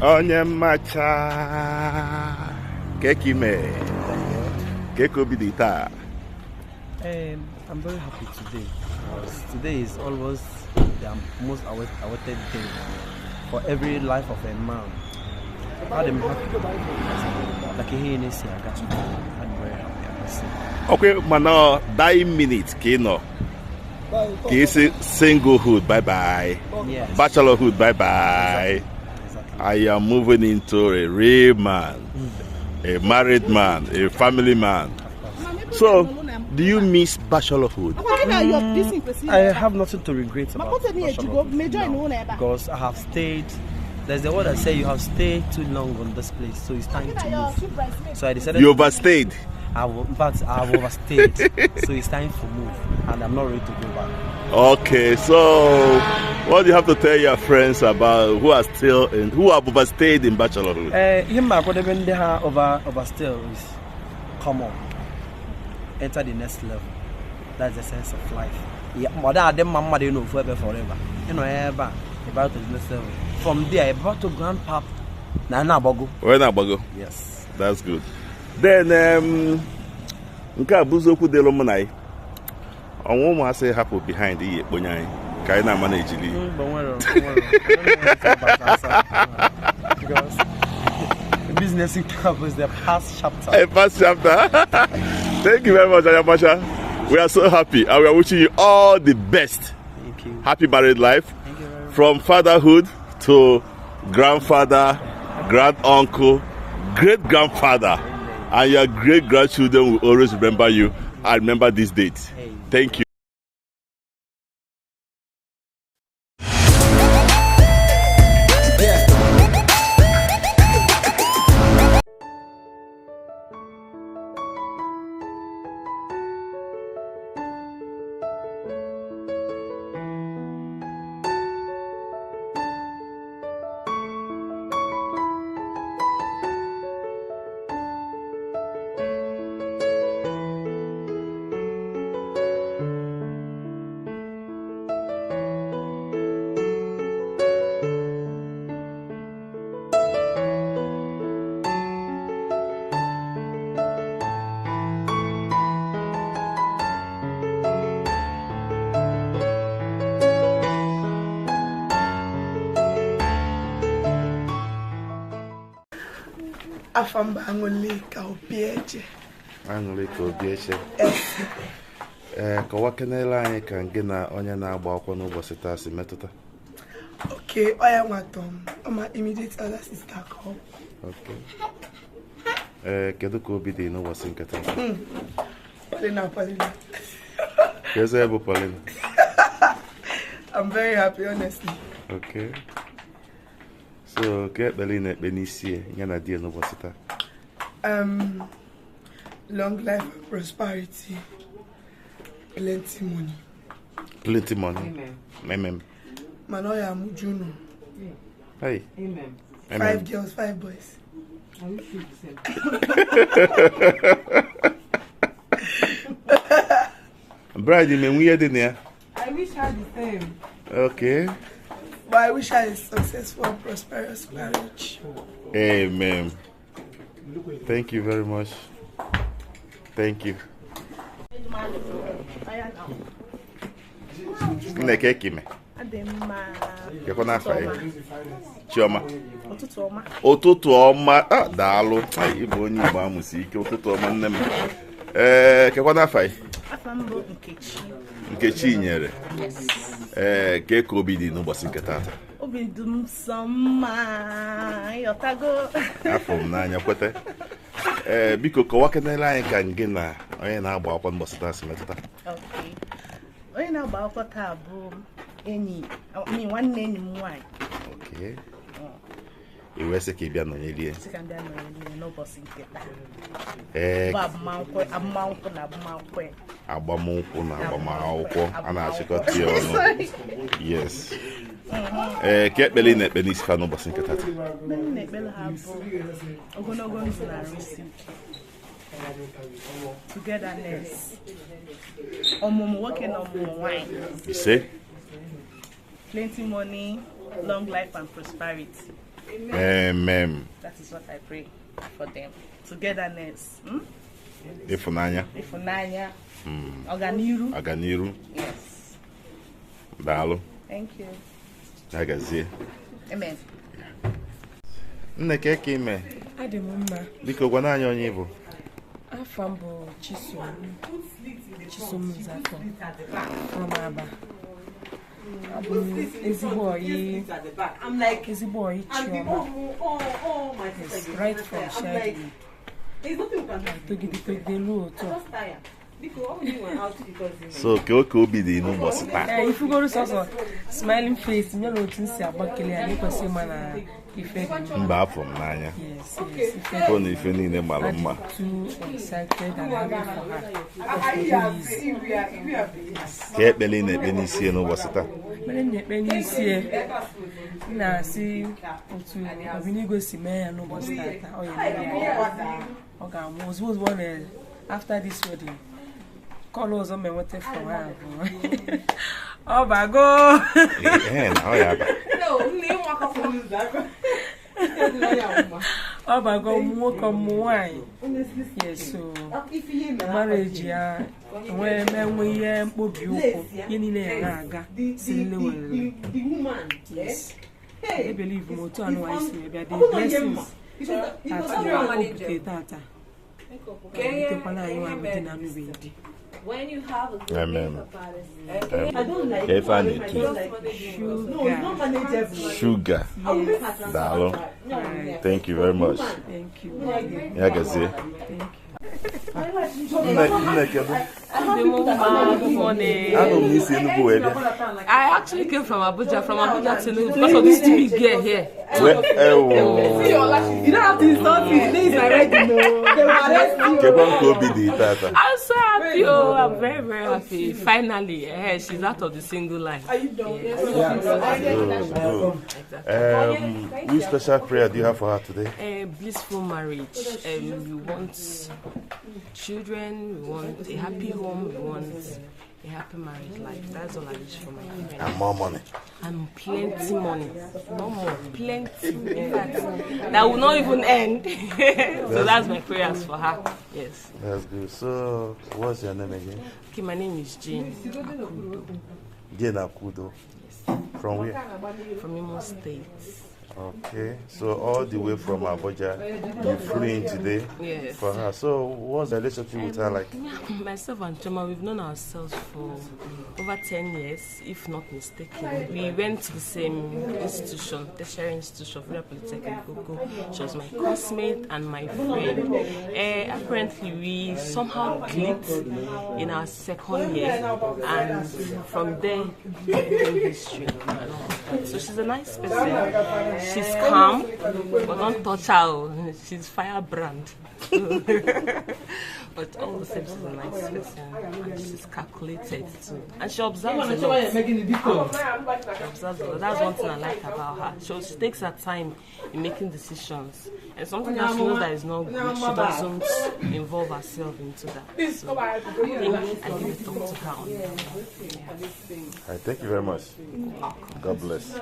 Onyemmacha. Kekime. Kekobidita. I'm very happy today because today is always the most awaited day for every life of a man. I'm happy. Like he in this year, I'm very happy. Okay, man, now 9 minutes, Kino. Kisi singlehood, bye bye. Yes. Bachelorhood, bye bye. Exactly. I am moving into a real man, a married man, a family man. So, do you miss bachelorhood? I have nothing to regret about bachelorhood because I have stayed. There's the word that say you have stayed too long on this place, so it's time to move. So I decided. You overstayed. I've overstayed, so it's time to move, and I'm not ready to go back. Okay, so what do you have to tell your friends about who have overstayed in bachelorhood? Overstay is come on, enter the next level. That's the sense of life. Yeah, but that mama they know forever. You know, ever about the next level. From there, about to grandpa. Where Nabago? Yes, that's good. Then, nke a bụzi okwu dịlụ mụ na ị ọnwụ ụmụasị hapụ behind iyi ekponye anyị ka anyị na-manage li because business in club is the past chapter. A past chapter. Thank you very much, Onyemmacha. We are so happy and we are wishing you all the best. Thank you. Happy married life. Thank you very much. From fatherhood to grandfather, grand-uncle, great-grandfather. And your great-grandchildren will always remember you. I remember this date. Hey. Thank you. Afamba angolika obieche. Angolika obieche. Kawa kenela anyị ka gị na onye na-agba akwụkwọ n'ụbọchị taa si metụta. Okay, oya nwatom. My immediate elder sister call. Okay. Kedu ka obi dị n'ụbọchị nke taa? Paulina. Kedu ebe Paulina? I'm very happy, honestly. Okay. So, ke ekpele na-ekpe n'isi ya na di n'ụbọchị taa? Long life and prosperity. Plenty money. Plenty money. Amen. Amen. Manoya Mujuno. Hey. Amen. Amen. 5 girls, 5 boys. I wish you the same. Bride, you mean didn't you? I wish her the same. Okay. But I wish I had a successful and prosperous marriage. Amen. Thank you very much. Thank you. Chioma. Ụtụtụ ọma. Daalụ. Ịbụ onye Igbo amụsị ike. Ụtụtụ ọma nne m. Kekwa n'afọ anyị? Afọ mbụ Nkechi. Nkechi nyere. Ka obi dị n'ụbọchị nke taata? Obi dị m sọ mma. Yotago. Afọ m n'anya kwete. Biko kọwaa kenele anyị ka gị na onye na-agba akwụkwọ n'ụbọchị taa si metụta. Okay. Onye na-agba akwụkwọ taa bụ nwanne enyi m nwanyị. Okay. Iwe sị ka ị bịa nọnyelie. Sị ka m bịa nọnyelie n'ụbọchị nke taa. Bụ agbamakwụkwọ na agbamakwụkwọ. Agbamakwụkwọ na agbamakwụkwọ a na-achịkọta ya ọnụ. Yes. Ka ekpele na-ekpe n'isi ha n'ụbọchị nke taata? Na-ekpele ha bụ ogologo ndụ na arụ isi ike. Togetherness. Ọmụmụ nwoke na ọmụmụ nwanyị. Ise. Plenty money, long life and prosperity. Amen. That is what I pray for them. Togetherness. Ifunanya. Ọganiru. Yes. Daalụ. Thank you. Agazie. Amen. Nne ka ime. Adị m mma. Biko gwana anyị onye bụ. Afọ m bụ Chisom Zafọ from Aba. Abụ ezigbo oyi Chioma. Yes, right from childhood. Togide luo otu. So ka obi dị n'ụbọchị taa. Ifugoro sọsọ smiling face nye na otu nsi agbakele ya n'ịkwesị ịma na ife dị mba afọ m n'anya. Yes. Ọ na ife niile mara mma. Too excited and happy for her. Ka ekpele na-ekpe n'isi n'ụbọchị taa. Ekpele na-ekpe n'isi na-asị otu ọbụnigwe si mee ya n'ụbọchị taa. Ọ ga-amụ ozugbo after this wedding. Call us on my water from her. Oh, bago. Oh, bago, wine. Yes, so marriage, yeah. When we beautiful, you need a yes. I believe motor and wise, maybe the blessings at the when you have a good Amen. Sugar. Dalo. Thank you very much. Thank you. I actually came from Abuja to Enugu because of this big girl here. You don't have to insult me. This is my ready. I'm so happy. Oh, I'm very, very happy. Finally, she's out of the single life. Are you done? Which special prayer do you have for her today? Blissful marriage. We want children, we want a happy home, we want a happy married life. That's all I wish for my friend. And more money. And plenty money. No more. Plenty. In fact, that will not even end. So that's my prayers for her. Yes. That's good. So, what's your name again? Okay, my name is Jane. Jane Akudo. Yes. From where? From Imo State. Okay, so all the way from Abuja, you flew in today for her. So what's the relationship with her like? Myself and Chioma, we've known ourselves for over 10 years, if not mistaken. We went to the same institution, tertiary institution, Federal Polytechnic Gogo. She was my classmate and my friend. Apparently, we somehow clicked in our second year, and from there, we became history. So she's a nice person. She's calm, but don't touch her. She's firebrand. But all the same, she's a nice person. And she's calculated too. And she observes a lot. She observes a lot. That's one thing I like about her. She takes her time in making decisions. And something that she knows that is not good, she doesn't involve herself into that. So I give it up to her on that. Thank you very much. God bless.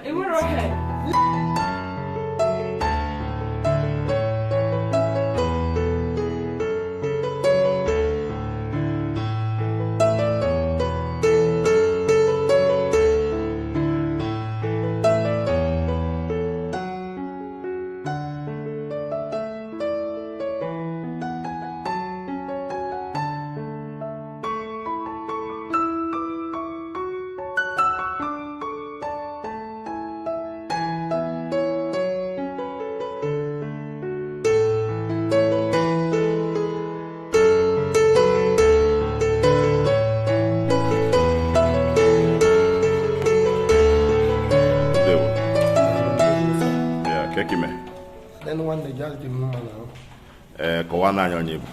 Kọwana onye bụ.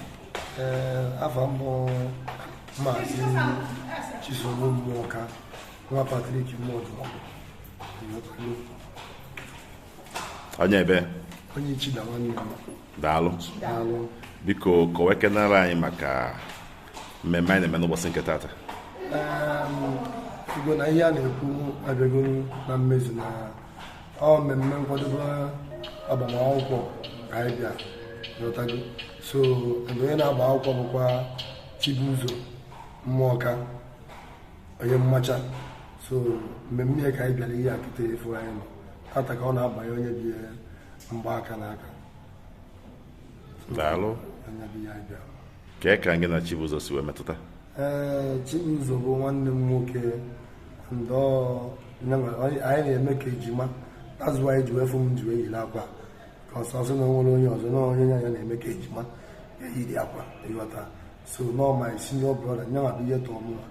Afọ mbụ Maazị Isulo nwa Patrick Modu. Onye ebe? Onye Chida nwanne m. Daalụ. Biko kọwekenara anyị maka mmemme anyị na-eme n'ụbọchị nke taata. Igbo na ihe a na-ekwu abịagoro na mmezu na ọ mmemme nkwadobe agbamakwụkwọ ka anyị bịa n'ọtago. So onye na-agba akwụkwọ bụkwa Chibuzor mmụọka Onyemmacha. So mmemme ka anyị bịara ihe akịta efu anyị nọ tata ka ọ na-abanye onye bi mgbaaka n'aka. Daalụ. Onye bi ya bịa. Kee ka gị na Chibuzor si wee metụta? Chibuzor bụ nwanne m nwoke anyị na-eme ka ejima. That's why ji wee fụ m ji wee yiri akwa ka ọsọsọ na nwere onye ọzọ na onye ya na-eme ka ejima eyiri akwa ịghọta. So no my senior brother nya bụ ihe tọọ mụwa.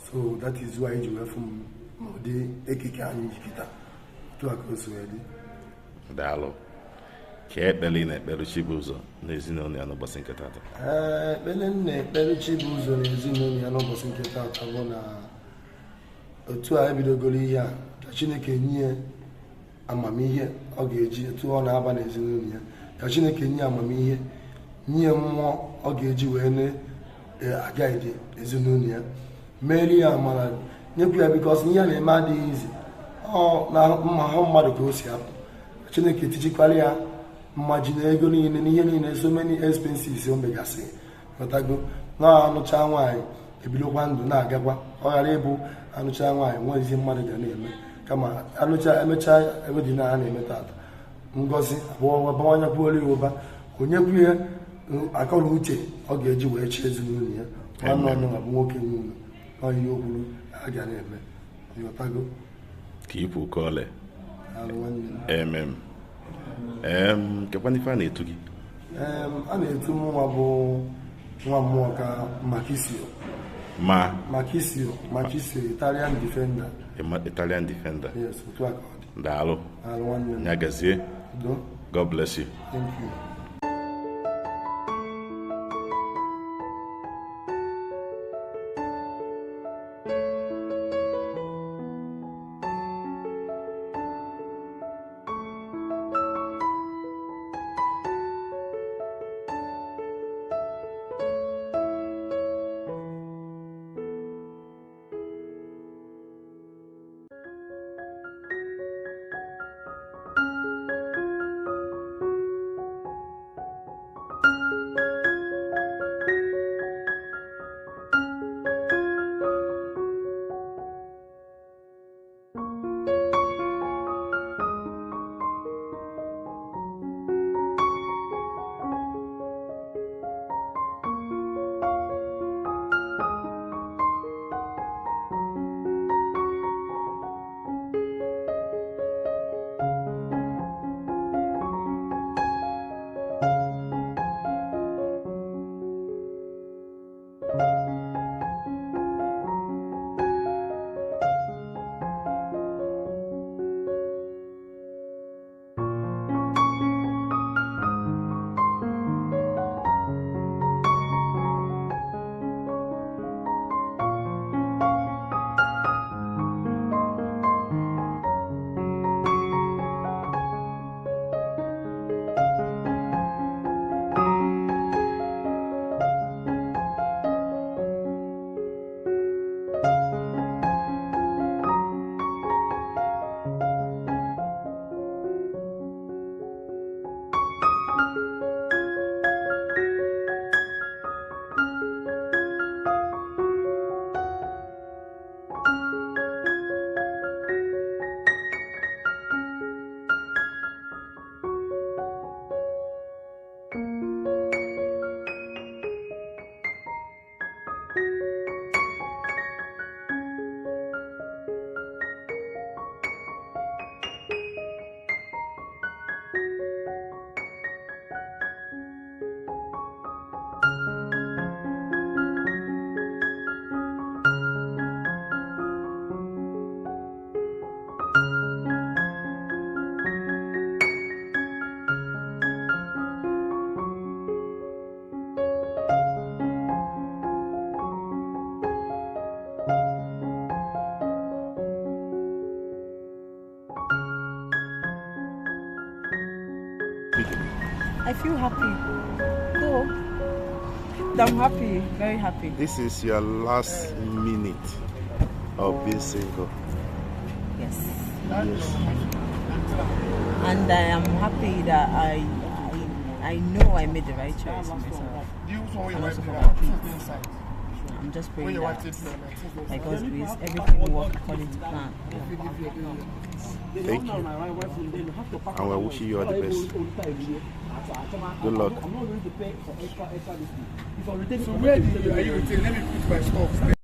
So that is why ji wee fụ m n'ụdị ekike anyị jikịta otu a ka o si wee dị. Daalụ. Kee ekpere ị na-ekpere Chibuzor na ezinụlọ ya n'ụbọchị nke taata? Ekpere m na-ekpere Chibuzor na ezinụlọ ya n'ụbọchị nke taata bụ na otu a ebidogoro ihe a ka Chineke nye amamihe ọ ga-eji etu ọ na-aba n'ezinụlọ ya, ka Chineke nye amamihe nye mmụọ ọ ga-eji wee na-aga ide ezinụlọ ya, merie ya amara nyekwu ya, bikos ihe a na-eme adịghị izi ọ na mma ha mmadụ ka o si apụ. Chineke tichikwara ya mmaji na ego niile n'ihe niile, so many expenses o megasị pụtago na-anụcha nwaanyị ebidokwa ndụ na-agakwa. Ọ ghara ịbụ anụcha nwaanyị nwe ezi mmadụ ga na-eme, kama anụcha emechaa ebe dị na a na-eme tata ngozi abụọ bawanyekwuola ya ụba, onyekwu ihe akọrọ uche ọ ga-eji wee chi ezinụlọ ya. Nwanne onye ma bụ nwoke nwụrụ n'ihe o kwuru a ga na-eme ịghọtago ka ikwu kọle kekwana ife a na-etu gị? A na-etu nwa bụ nwa mmụọ ka Micheal Italian defender. Yes, otu aka ọ dị. Daalụ. Ya gazie. God bless you. Thank you. I feel happy. Though, I'm happy, very happy. This is your last minute of being single. Yes. Yes. And I am happy that I know I made the right choice myself. And also for my kids. I'm just praying that by God's grace, everything will work according to plan. Thank you. And we're wishing you all the best. Good luck. So where are you returning? Let me put my stuff.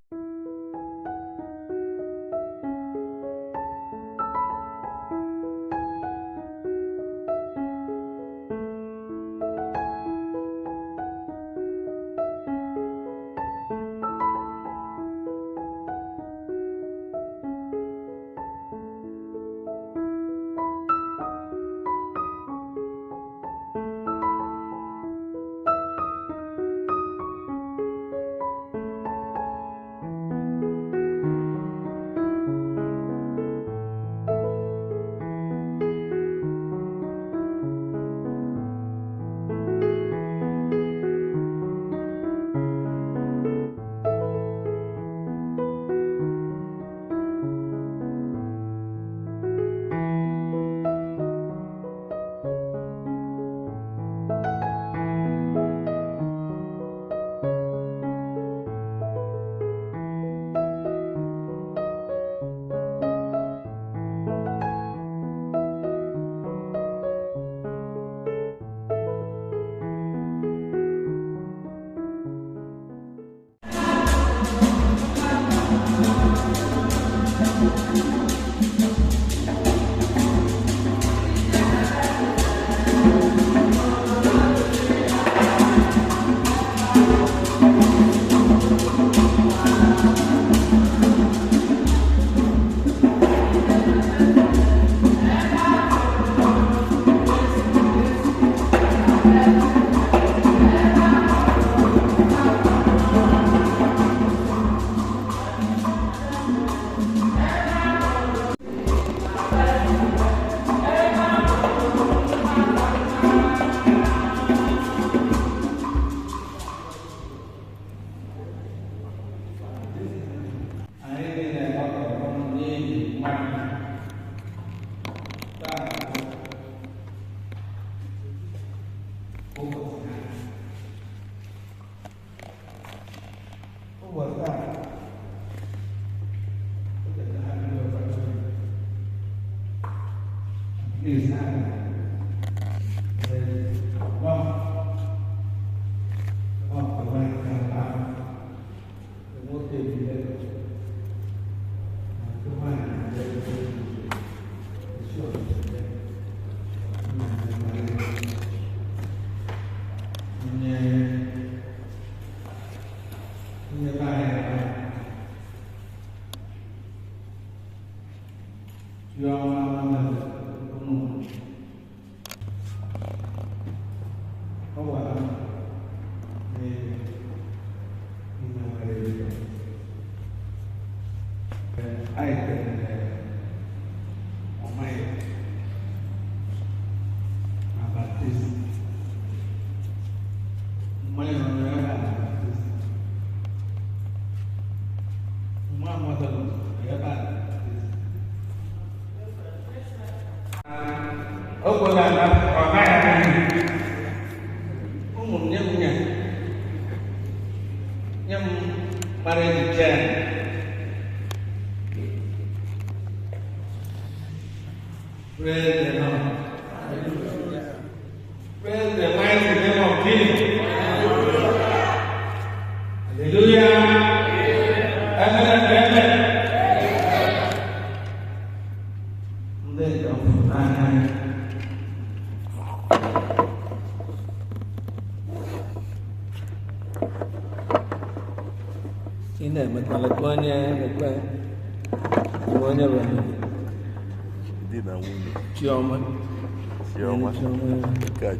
Chioma.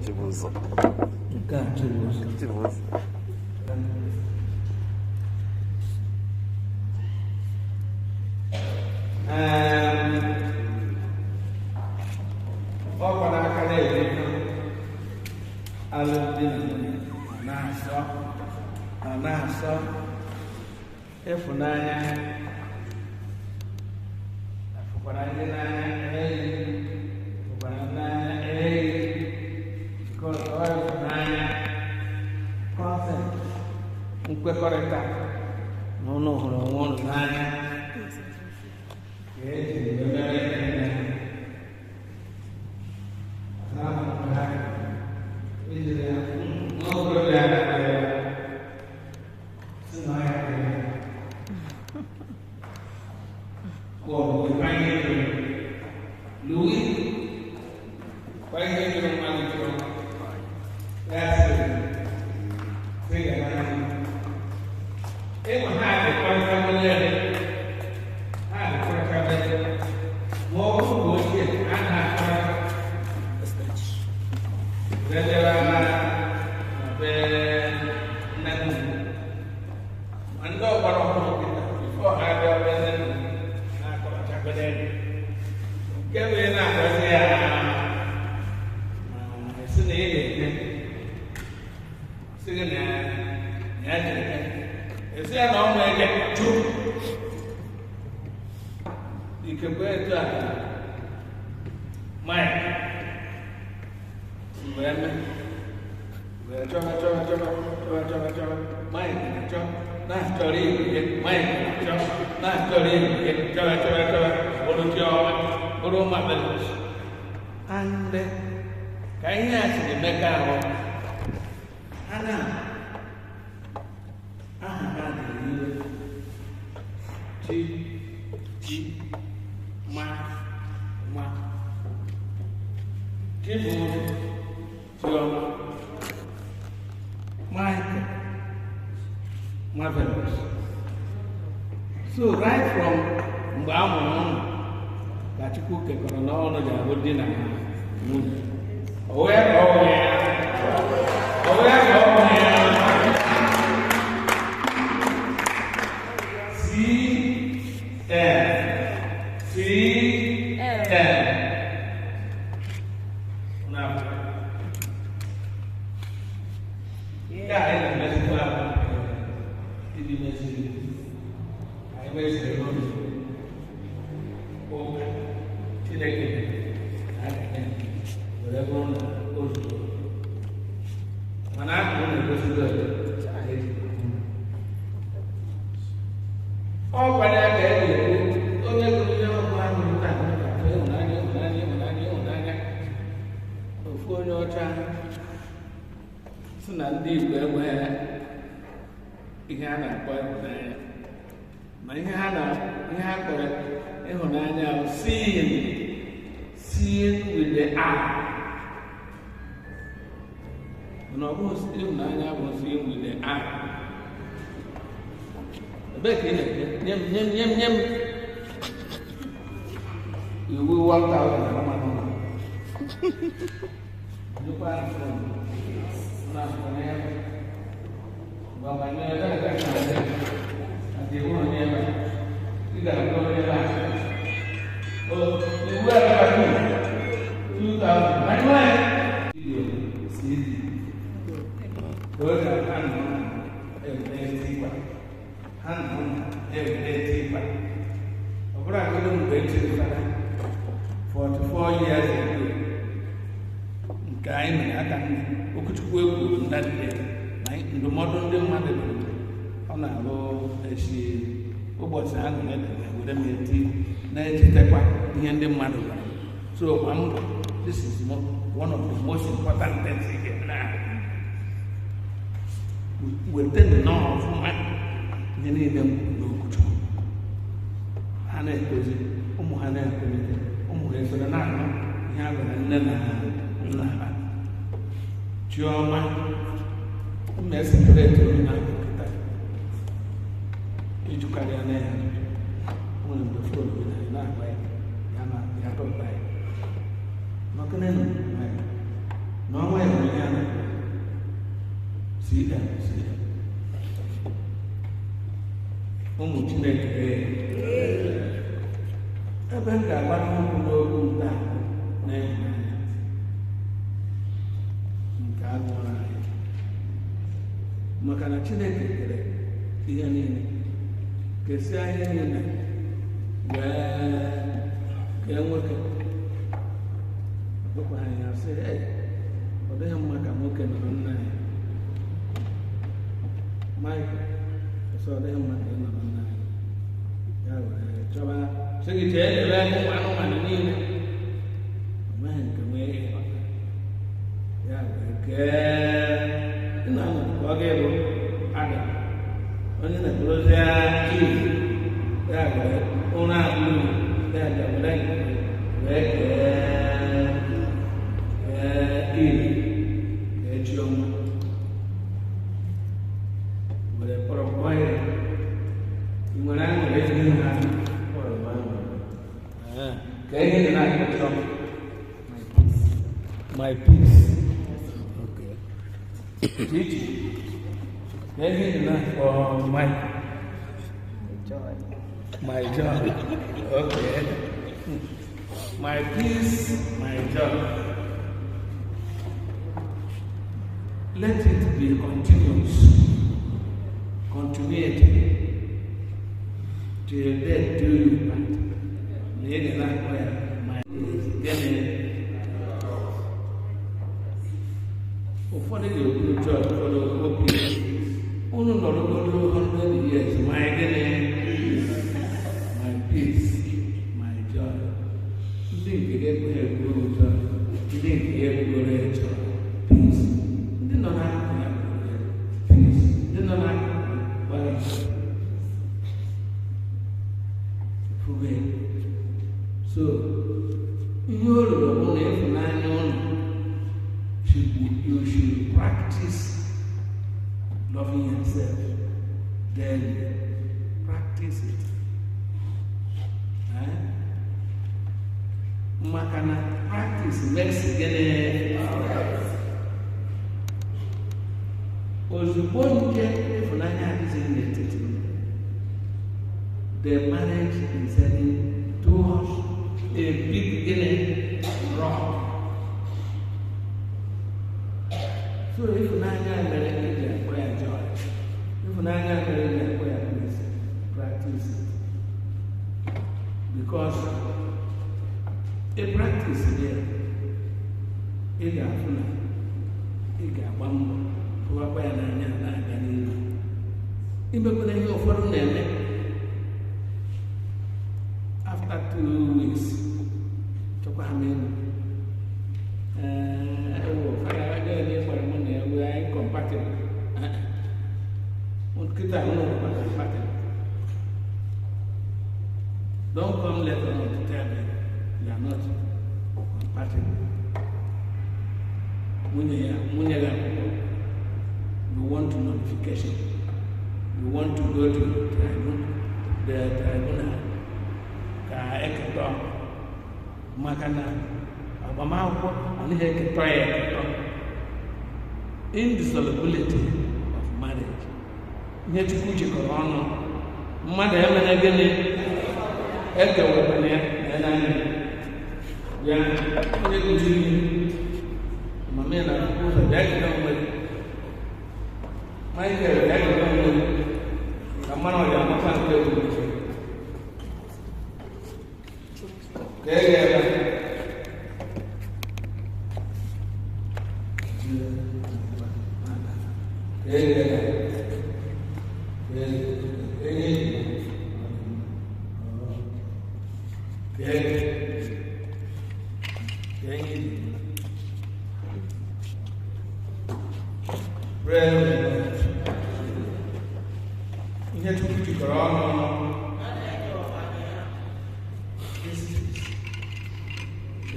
Chibuzor. Chibuzor. nkwekọrịta na ụnụ hụrụ onwe ụnụ n'anya ka eji mere ihe n'ahụrụ ha ijiri n'okorobịa si na ya Well, Louis, why are you doing money from? That's it. Think about it. It will have the family. Have the family. More bullshit. And have then there are and go before I go cái bên nào có gì xin ý để xin cái nhà để xem nó mới đẹp chút thì cái bên là mày về cho mày cho na cho đi mày cho na cho đi cho Orumba belus. Ande kayaknya sih mereka anak ma Chibuzor Chioma Micheal marvelous. So right from Mbamo ka Chukwu kekọrọ n'ọnụ ga-abụ di na nwunye. Owe ka ọ bụ ya. Seeing with the eye. And of course, even I was seeing with the eye. Back in it, yum. You will walk out and come on. You pass from not for never. Well, I know that and you won't never. You got to go there. Oh, you were about 2000. My wife. See, those are hand every day. Hand every day. Over I couldn't wait till 44 years ago. Guy, I can look at you that day. The modern day mother on a row, she was angry with them. So this is one of the most important things here now. Within the north of man, you need them to go to Hana Cosi, Umuhana, Umuhana, Yavana, Chioma, Messenger to Naka, Ijukaria, one of the food with not by Yana, Yato by. Not an enemy, no way of Yana. See them. Umuchine today. I bet that one who knows that name. Makana Chineke kere ihe niile kesia ihe niile wee kee nwoke ọkpụkpọ anya sị ọ dịghị mma ka nwoke nọrọ nna ya Micheal so they want to know that. Yeah, Chioma, so you tell me that one need. Man, come here. Yeah, okay. No, okay, Adam. Only the close there, yeah, ona blue, yeah, Chioma. But a point, when I'm raising my peace. Okay. Gigi, maybe enough for my joy. My joy. Okay. My peace, my joy. Let it be continuous. Continuity. Till death do you part. Maybe that's where my peace getting. Ụfọdụ ga-ekwu chọọ ụfọdụ okwu unu nọrọ ogologo 100 years my peace, my joy. Ndị nke ga-ekwe ekwu ụjọ, ndị nke ga-ekwugoro ịchọ peace. Ndị nọ n'akụkụ ya peace. Ndị nọ n'akụkụ gbara pụbe. So ihe o ruru bụ na ịfụnanya ụnụ. You should practice loving yourself daily. Practice it. Makana practice makes it ozugbo nke ịfụnanya adịghị n'etiti the marriage is heading towards a big rock. So if Nanya married a prayer joy, if Nanya married a prayer please practice it. Because a practice there, it got fun, it got one who are by Nanya and even when they go for them after 2 weeks, to come in. We are incompatible. Don't come later on to tell me you are not compatible. You want to notification. You want to go to the tribunal. Makana, Abamako, and he can try indissolubility of marriage. Yet to put your corona, Mother Emma again, Edgar Weapon, and I am my men are supposed to back down with my girl, back down with a man of your mother.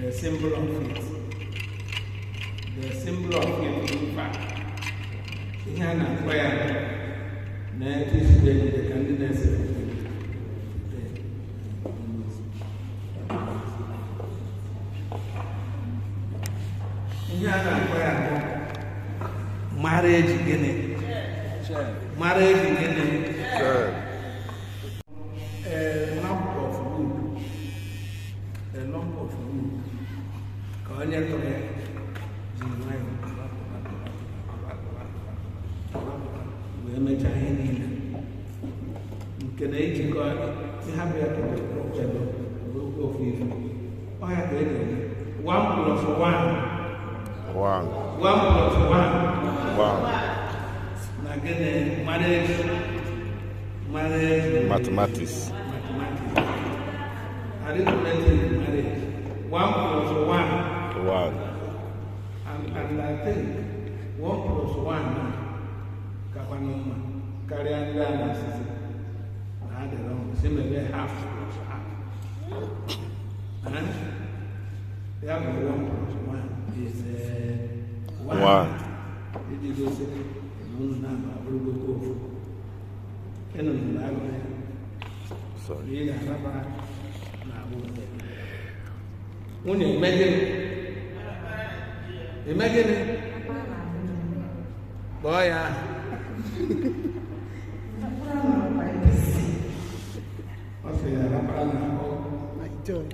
The symbol of faith. The symbol of faith, in fact. Here and where it is the candidacy of here and where marriage again. Marriage again. A lump of wood. A lump of wood. One plus one. One plus one. Again, marriage marriage. Mathematics. Arithmetic, marriage. 1 plus 1. 1. And I think 1 plus 1 now. Kapanoma. Carry on down. I had it wrong. Maybe half plus half. And the other 1 plus 1 is 1. 1. It is also number. Sorry. When you imagine it, boy, my John,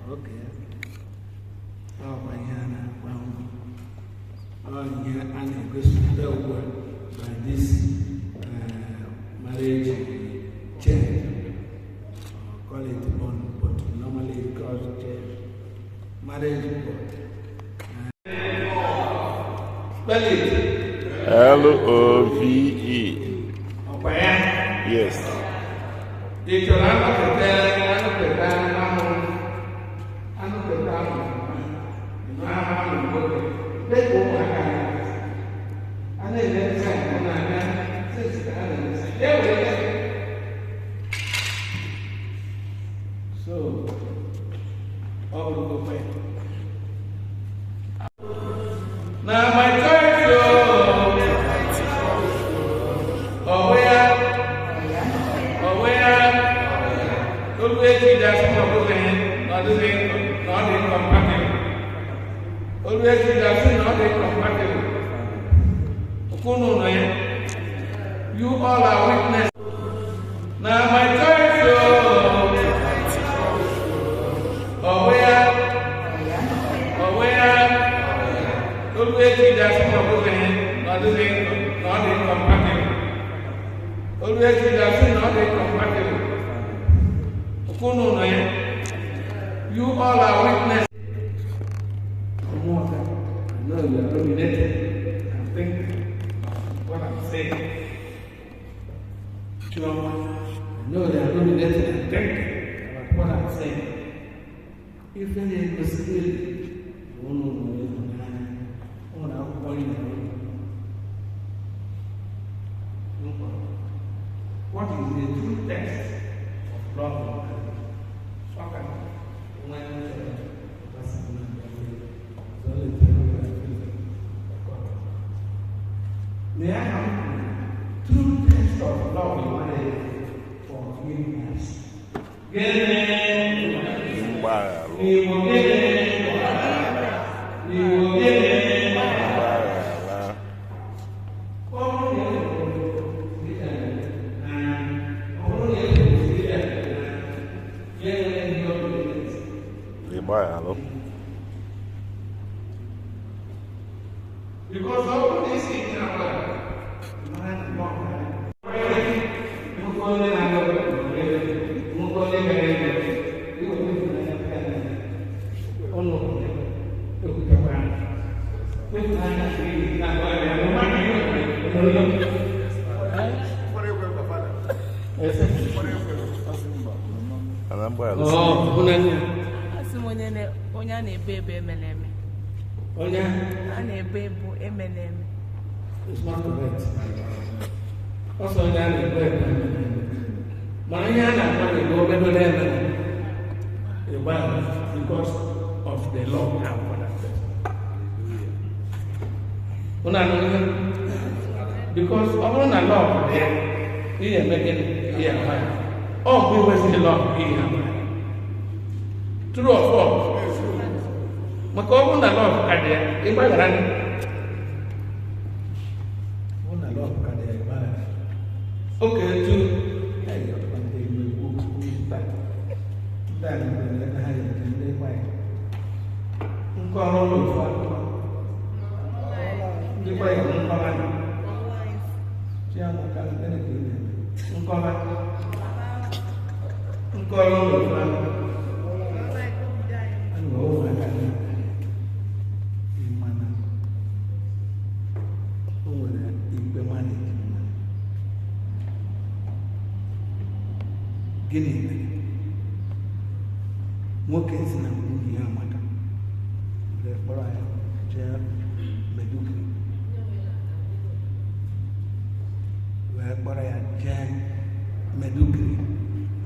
okay. Oh, my Hannah, and it goes well by this marriage chair. Call it bond, but normally it calls it marriage bond. Spell it. L-O-V-E. Yes. So, all will go back. Now, my choice, always be that small not incompatible. Always be that not incompatible. You all are witness. Now, my choice, always be that small not incompatible. Always be that not incompatible. You all are witness. I know you are dominated. I'm thinking what I'm saying. Chioma, I know you are dominated and thinking about what I'm saying. If any possibility, what is the true text of love and marriage? May I have true text of love and marriage for forgiveness? Because all this is in our mind, Anambra. Onye a na-ebe ebe emeleme. Onye a na-ebe ebu emeleme. It's not correct. Also, onye a na-ebe ebe emeleme. Ma onye a na-akpa ebe obere emeleme. Because of the law and for that person. Because of the law, he is making it. Oh, we was the law here. True or false? Makobo na law kade ibagarani. Una law kade ibagarani. Okay, two. Hey, you can take me book back. Then I can take my. Nkoro lo fa. Di pa yo nkoro ni. Tia mo ka tele ki. Nkoro. Nkoro lo fa. nwoke si na nwunye ya amaka wee kpọrọ ya jee Meduguri wee kpọrọ ya jee Meduguri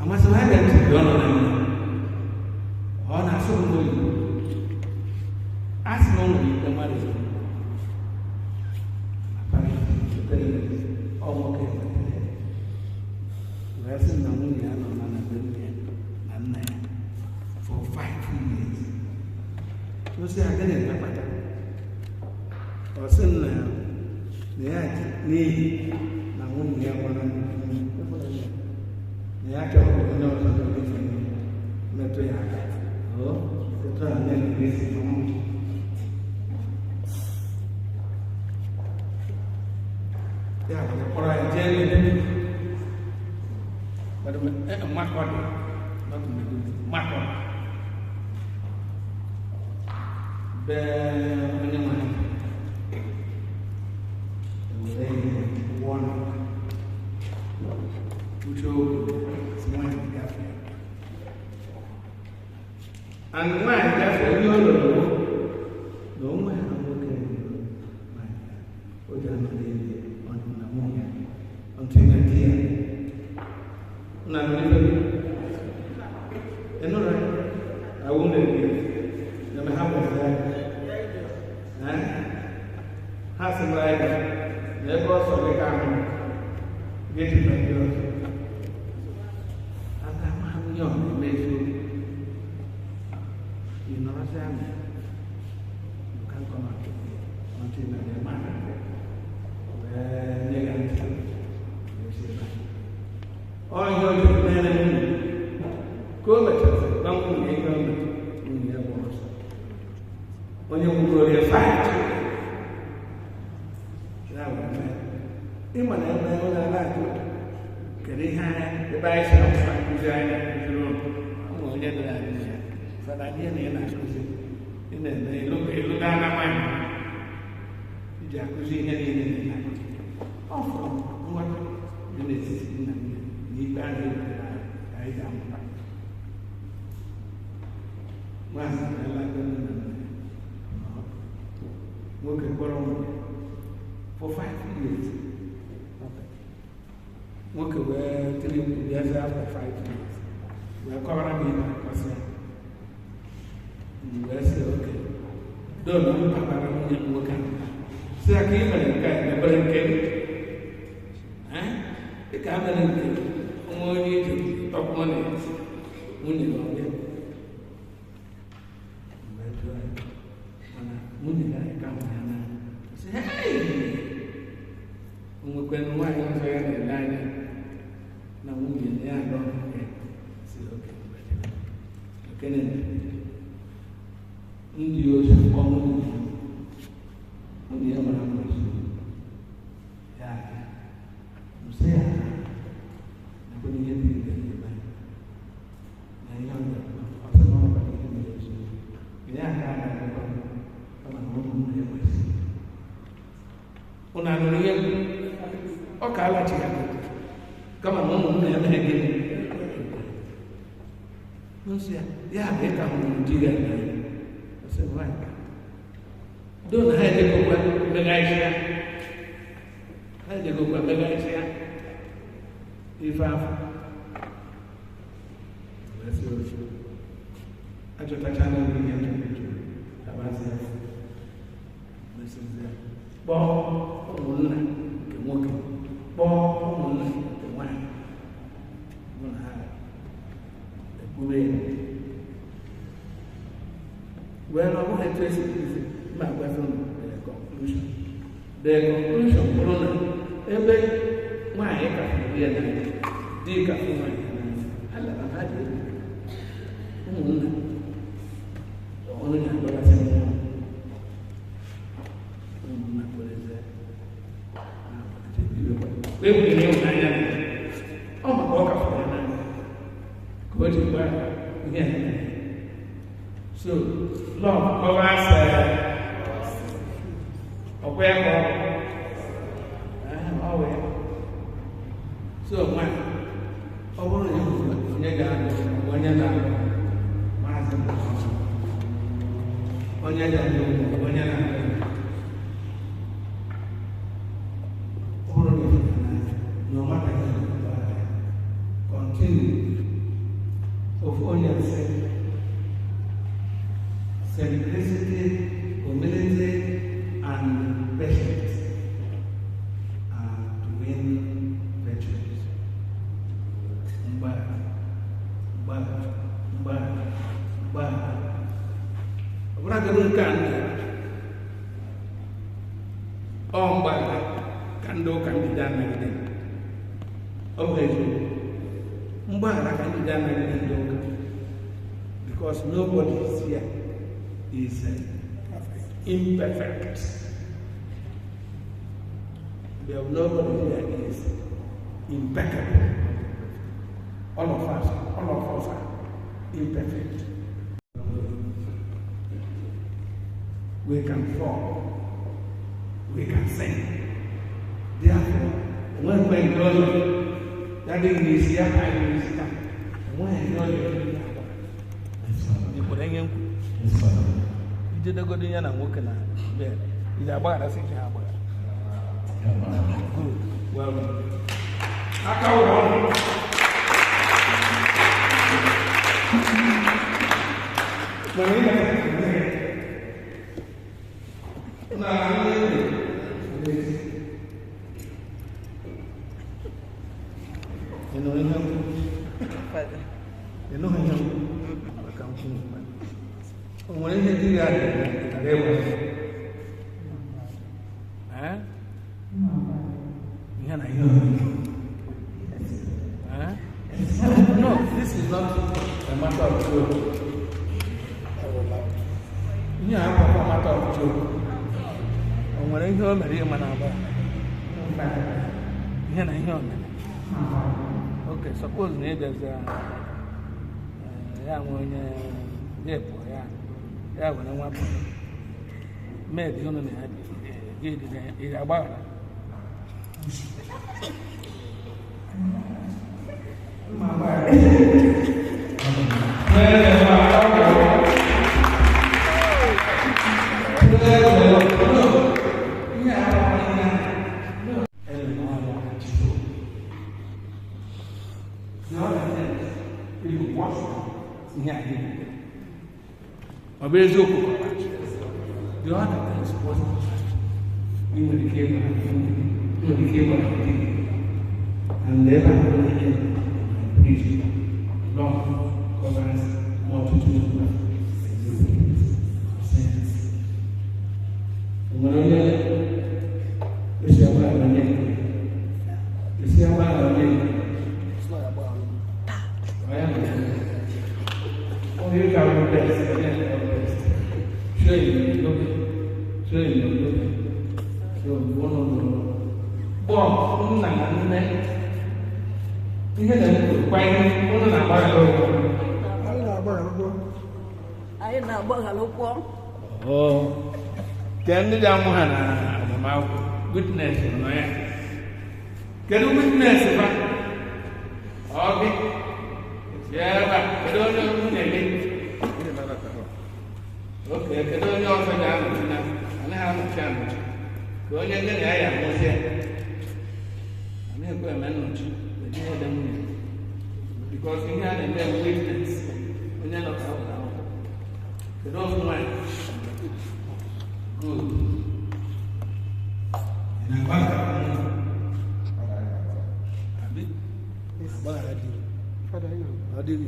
amasị ha ga-ntị ọnụ na mma ọ na-asụ ụmụ oyibo a sị na ọ nwere ikpe mmadụ ọ nwoke wee sị na nwunye ya nọ na be nne na nna ya for 5 years. O si agaghị ekpekpata ọ sị na ya n'ihi na nwunye ya gbara na ya chọrọ onye ọzọ metụ ya aka etu a na-esi ya kpọrọ ya jee Makọdị Makọdị bee onye nwanyị were wụọ na uche oge si nwanyị gafee and nwanyị gafee onye ụlọ na onwe ha nwoke o ji anọ n'ebe na nwunye ntụ na di ya na ndị enora awu na ebi na me ha bụ ya ha sị mara ya na ebe ọsọ dị ka ahụ ga-eji na ndị ọzọ aka ma ha nye ọ na-eme efu ịnọrọsị amị ka nkọ na ọchị na ndị mmadụ wee nye ya ntị onye oji mere nwunye ka o mechasịrị na nwunye ihe ọma nwunye ya bụ ọsọ onye gwugoro ya fight ya bụ ịma na ebe onye na-ajụ kedu ihe anya ebe anyị si amụma nkụzi anya kụziri ụmụ onye dị na adị ya fada ihe na ị na-akụzi ị na-eme elu daa na mmanya iji akụzi ihe niile dị na ọ fọrọ nghọta dị n'etiti nna nne n'ikpe anyị anyị ga-amụta maazị alaga nna nwoke kpọrọ nwunye for 5 years nwoke wee tiri mkpu bịazi after 5 years wee kọwara m ihe akọsị ya wee sị oke dona m kpakpara nwunye m nwoke si aka ị mere nke a ebere nke dị ka a mere nke nwa onye iji tọkpọ na nwunye na ọbịa mana nwunye ga-eka ya na si onwekwana nwaanyị ọzọ ya na-ele anya na nwunye na ya agọ si okene ndị ozi ọnwụ nwunye ya mara mmasị ya msị ya nakwana ihe dị ike n'ebe na ihe ọzọ ọsọ na ọkwa ihe mere ozi ya aka aga-agakwa kama na ụmụ ya kwesịrị ụnụ anụrụ ihe ọ ka alachi ya kama na ụmụ ya mere gịnị n'ozi ya ya bụ ịka hụrụ di ya na ya ọsị nwaanyị do na ha ejegokwa meghachi ya ha ejegokwa meghachi ya ife afọ wee sị ozi achọtachala ihe njọ tabazi ya mesịzi ya kpọọ ụmụnna nke nwoke kpọọ ụmụnna nke nwaanyị bụ na ha ekpube ya wee na ọ bụghị etu esi ezi ma agwazi ụnụ the conclusion bụrụ na ebe nwaanyị kafere ya na di kafe nwaanyị na alaba ha dị ụmụnna ọnụ na-agbagasị mmụọ ụmụnna kwereze wee nwere ịhụnanya ọ maka ọ kafere ya n'anya ka o ji gba ihe a so love covers ọ̀pẹ́ ẹ̀kọ́ ọ̀wẹ́ so nwanyị ọ bụrụ na onye ga-anọ onye na-anọ maazị no matter continue of onion simplicity, humility, and patience to win victories. What I do can do can be done again. Okay, can be done again because nobody is here is imperfect. Nobody here is impeccable. All of us are imperfect. We can fall, we can sing. Therefore, when we enjoy that is here, I will stand. When I enjoy did go to Yana working on bed. Is about a thing about good. Well, I go no, this is not a matter of joke. Yeah, I'm a matter of joke. When I hear Maria Manaba, okay, suppose there's a when I want made you know, it's about the other things was you became and never preach long covers multitude of sins. Oh, can the young man witness? Can you witness? Okay, yeah, but I don't know. Okay, I don't know if I have a chance. Go ahead and I am here. I'm here for a minute. Because we had a mere witness. We never found out. They don't mind. Good. And I did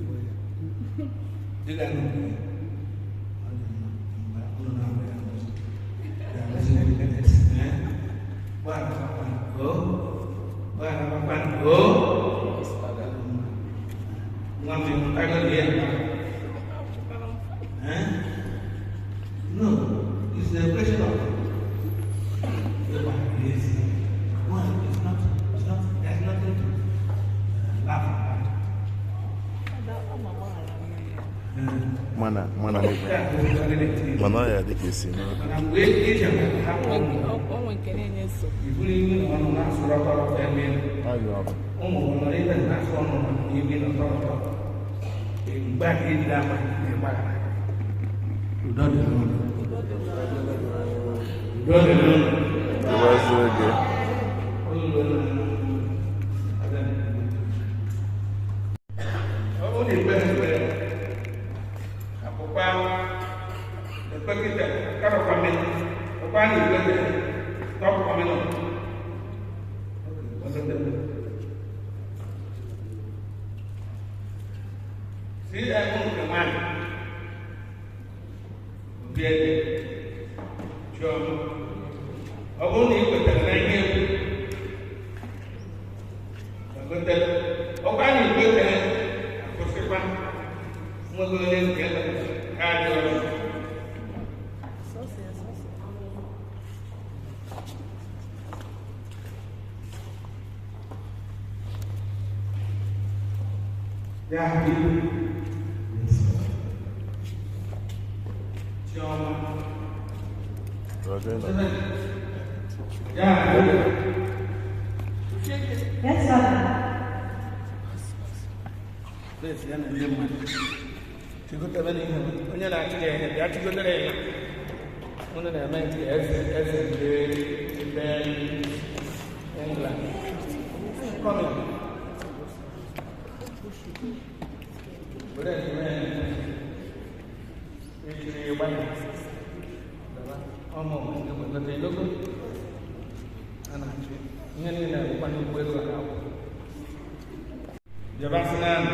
no, it's a question of there's nothing to laugh about. Mana ya dịka esi Yes, sir. Please, yana limma. Tigo ta bane onye na ati ya ya tigo dere ya. Ona na mai ti ese de England. Come on. But then we buy. Omo ndio ndio logo. Ana ngene na upande uwezo wao. Jabasinan.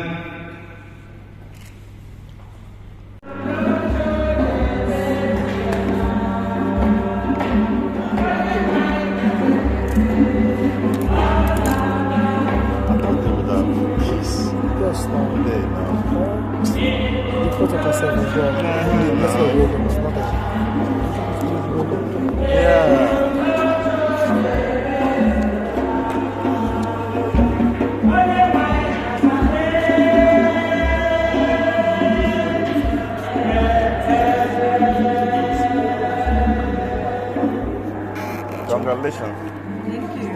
Congratulations. Thank you.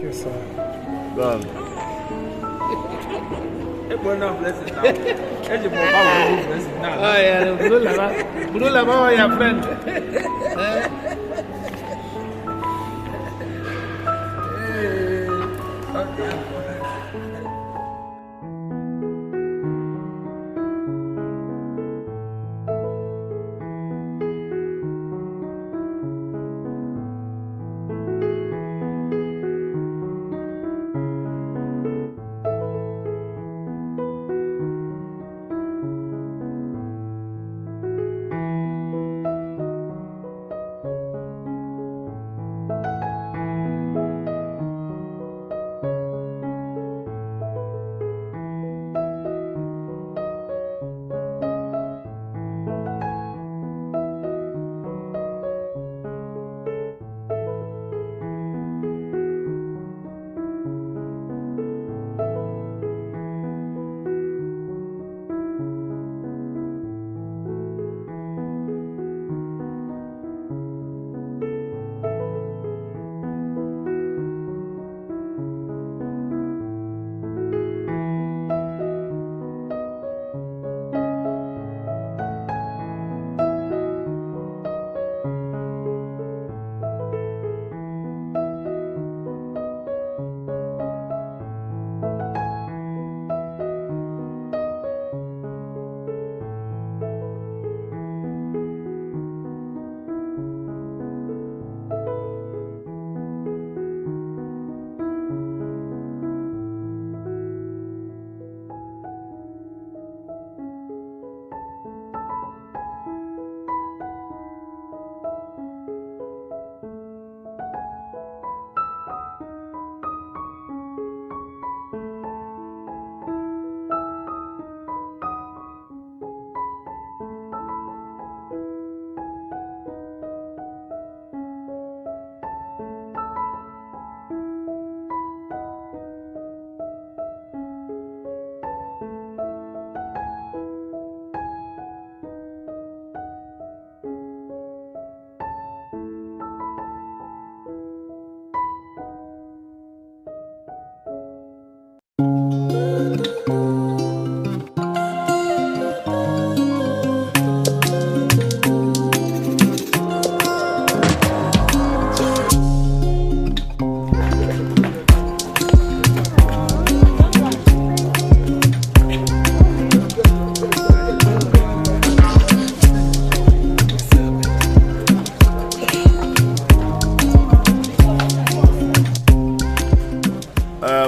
Yes, sir. Done. We're not blessed now. Oh, yeah, Blue Lava, your friend.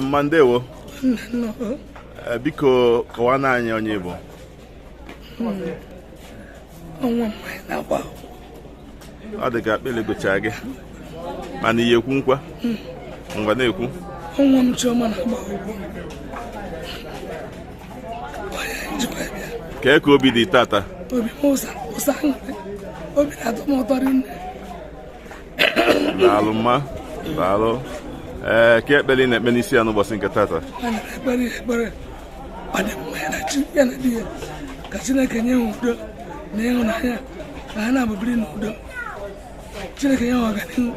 Dalụmma ndewo. Biko kọwana anyị onye bụ. Ọ dị ka akpịlị gụcha gị. Mana ihe ekwu nkwa. Ngwa na-ekwu. Nwa m Chioma na-agba ụgbọ. Kee ka obi dị tata? Obi m ụsa nri. Obi na-atọ m ụtọ rinne. Dalụmma. Daalụ. Ka ekpere na-ekpe n'isi ya n'ụbọchị nke tata. Ana m ekpere ọ dị mma ya na chi ya na di ya ka Chineke nye ha udo na ịhụnanya ka ha na-abụbiri n'udo. Chineke nye ha ọganihu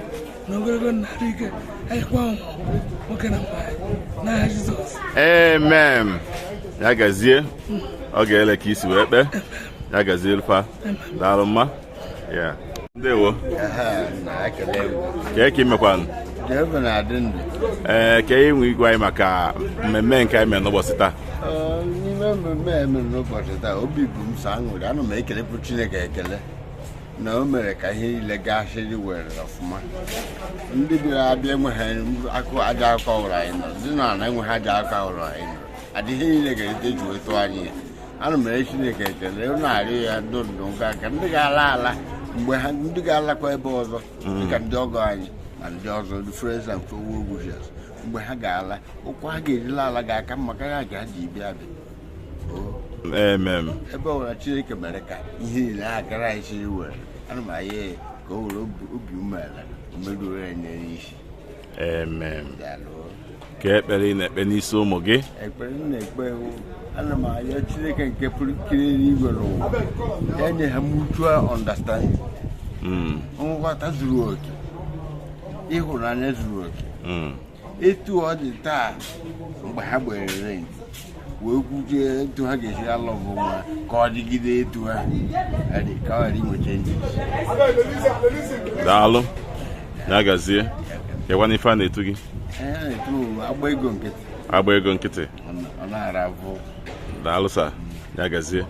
na ogologo narị ike anyịkwa ụmụ nwoke na nwaanyị n'aha Jizọs. Amen. Ya gazie. Ọ ga-ele ka isi wee kpee. Ya gazie Lufa. Dalụmma. Ya. Ndewo. Ka eke imekwanụ. Ka enwe igwe anyị maka mmemme nke anyị mere n'ụbọchị taa. N'ime mmemme emere n'ụbọchị taa, obi bụ m so aṅụrị. Ana m ekelekwu Chineke ekele na o mere ka ihe niile gaasịrị were ọfụma. Ndị bịara abịa enweghị aja akụkọ ọhụrụ anyị nọ, ndị nọ na enweghị aja akụkọ ọhụrụ anyị nọ. Adịghị niile ga-ete ji wetụ anyị ya. Ana m ere Chineke ekele na-arịọ ya ndụ nka ka ndị ga-ala mgbe ha ndị ga-alakwa ebe ọzọ dịka ndị ọgọ anyị na ndị ọzọ the friends and forward wishes mgbe ha ga-ala ụkwụ ha ga-erila ala ga-aka mma karịa ha ji bịa abịa. Amen. Ebe ọbụla Chineke mere ka ihe niile agara anyị siri were ana m anya ka o were obi umeala mmerụ ya n'isi. Amen. Ka ekpere ị na-ekpe n'isi ụmụ gị. Ekpere m na-ekpe ana m anya Chineke nke pụrụ ikiri n'igwe n'ụwa ya nye ha mutual understanding. Nghọta zuru oke, ịhụnanya zuru oke. Etu ọ dị taa mgbe ha gbere rent wee kwuchie etu ha ga-esi alọbụ nwa ka ọ dịgide etu ha ka ọ ghara inwecha ndị. Daalụ. Ya gazie. Kekwana ife a na-etu gị. Agba ego nkịtị. Agba ego nkịtị. Ọ na-ara abụ. Daalụ sa. Ya gazie.